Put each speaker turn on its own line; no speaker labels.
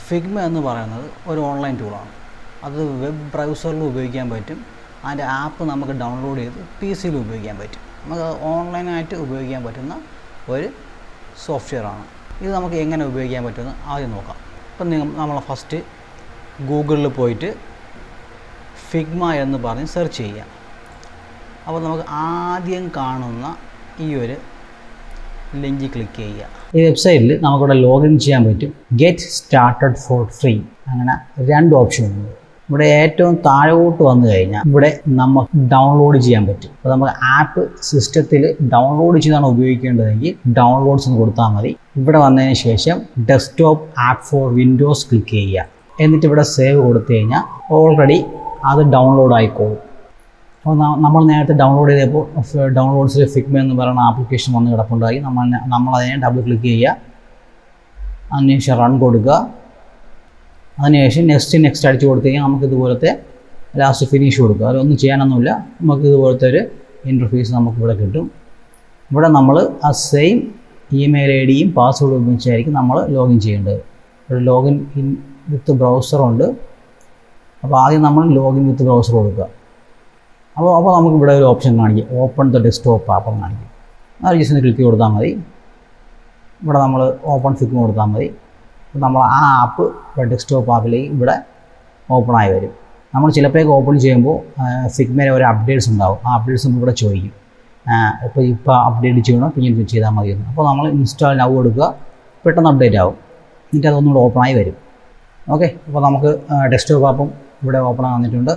Figma എന്ന് പറയുന്നത് ഒരു ഓൺലൈൻ ടൂളാണ്. അത് വെബ് ബ്രൗസറിൽ ഉപയോഗിക്കാൻ പറ്റും. അതിൻ്റെ ആപ്പ് നമുക്ക് ഡൗൺലോഡ് ചെയ്ത് പി സിയിൽ ഉപയോഗിക്കാൻ പറ്റും. നമുക്ക് ഓൺലൈനായിട്ട് ഉപയോഗിക്കാൻ പറ്റുന്ന ഒരു സോഫ്റ്റ്വെയറാണ്. ഇത് നമുക്ക് എങ്ങനെ ഉപയോഗിക്കാൻ പറ്റുമെന്ന് ആദ്യം നോക്കാം. ഇപ്പം നമ്മൾ ഫസ്റ്റ് ഗൂഗിളിൽ പോയിട്ട് ഫിഗ്മ എന്ന് പറഞ്ഞ് സെർച്ച് ചെയ്യുക. അപ്പോൾ നമുക്ക് ആദ്യം കാണുന്ന ഈ ഒരു ലിങ്കിൽ ക്ലിക്ക് ചെയ്യുക. ഈ വെബ്സൈറ്റിൽ നമുക്കിവിടെ ലോഗിൻ ചെയ്യാൻ പറ്റും. ഗെറ്റ് സ്റ്റാർട്ടഡ് ഫോർ ഫ്രീ, അങ്ങനെ 2 ഓപ്ഷൻ ഉണ്ട്. ഇവിടെ ഏറ്റവും താഴോട്ട് വന്നു കഴിഞ്ഞാൽ ഇവിടെ നമുക്ക് ഡൗൺലോഡ് ചെയ്യാൻ പറ്റും. അപ്പോൾ നമുക്ക് ആപ്പ് സിസ്റ്റത്തിൽ ഡൗൺലോഡ് ചെയ്താണ് ഉപയോഗിക്കേണ്ടതെങ്കിൽ ഡൗൺലോഡ്സ് എന്ന് കൊടുത്താൽ മതി. ഇവിടെ വന്നതിന് ശേഷം desktop app four Windows click ചെയ്യുക. എന്നിട്ട് ഇവിടെ സേവ് കൊടുത്തു കഴിഞ്ഞാൽ ഓൾറെഡി അത് ഡൗൺലോഡ് ആയിക്കോളും. അപ്പോൾ നമ്മൾ നേരത്തെ ഡൗൺലോഡ് ചെയ്തപ്പോൾ ഡൗൺലോഡ്സിൽ ഫിഗ്മ എന്ന് പറയുന്ന ആപ്ലിക്കേഷൻ വന്ന് കിടപ്പുണ്ടായി. നമ്മളതിനെ ഡബിൾ ക്ലിക്ക് ചെയ്യുക. അതിനുശേഷം റൺ കൊടുക്കുക. അതിനുശേഷം നെക്സ്റ്റ് അടിച്ച് കൊടുത്തു കഴിഞ്ഞാൽ നമുക്ക് ഇതുപോലത്തെ ലാസ്റ്റ് ഫിനിഷ് കൊടുക്കുക. അതൊന്നും ചെയ്യാനൊന്നുമില്ല. നമുക്ക് ഇതുപോലത്തെ ഒരു ഇൻ്റർഫേസ് നമുക്കിവിടെ കിട്ടും. ഇവിടെ നമ്മൾ ആ സെയിം ഇമെയിൽ ഐ ഡിയും പാസ്വേഡും ഉപയോഗിച്ചായിരിക്കും നമ്മൾ ലോഗിൻ ചെയ്യേണ്ടത്. ഒരു ലോഗിൻ ഇൻ വിത്ത് ബ്രൗസറുണ്ട്. അപ്പോൾ ആദ്യം നമ്മൾ ലോഗിൻ വിത്ത് ബ്രൗസർ കൊടുക്കുക. അപ്പോൾ നമുക്ക് ഇവിടെ ഒരു ഓപ്ഷൻ കാണിക്കും, ഓപ്പൺ ദ ഡെസ്ക്ടോപ്പ് ആപ്പ് എന്ന് കാണിക്കും. അത് ജസ്റ്റ് ക്ലിക്ക് കൊടുത്താൽ മതി. ഇവിടെ നമ്മൾ ഓപ്പൺ ഫിഗ്മ കൊടുത്താൽ മതി. നമ്മൾ ആ ആപ്പ് ഡെസ്ക്ടോപ്പ് ആപ്പിലേക്ക് ഇവിടെ ഓപ്പൺ ആയി വരും. നമ്മൾ ചിലപ്പോഴേക്ക് ഓപ്പൺ ചെയ്യുമ്പോൾ ഫിഗ്മയിൽ ഒരു അപ്ഡേറ്റ്സ് ഉണ്ടാവും. ആ അപ്ഡേറ്റ്സ് നമുക്ക് ഇവിടെ ചോദിക്കും, ഇപ്പോൾ അപ്ഡേറ്റ് ചെയ്യണോ പിന്നെ ചെയ്താൽ മതിയെന്ന്. അപ്പോൾ നമ്മൾ ഇൻസ്റ്റാൾ നൗ കൊടുക്കുക. പെട്ടെന്ന് അപ്ഡേറ്റ് ആവും. എന്നിട്ട് അതൊന്നുകൂടെ ഓപ്പൺ ആയി വരും. ഓക്കെ, അപ്പോൾ നമുക്ക് ഡെസ്ക്ടോപ്പ് ആപ്പും ഇവിടെ ഓപ്പൺ ആയി വന്നിട്ടുണ്ട്.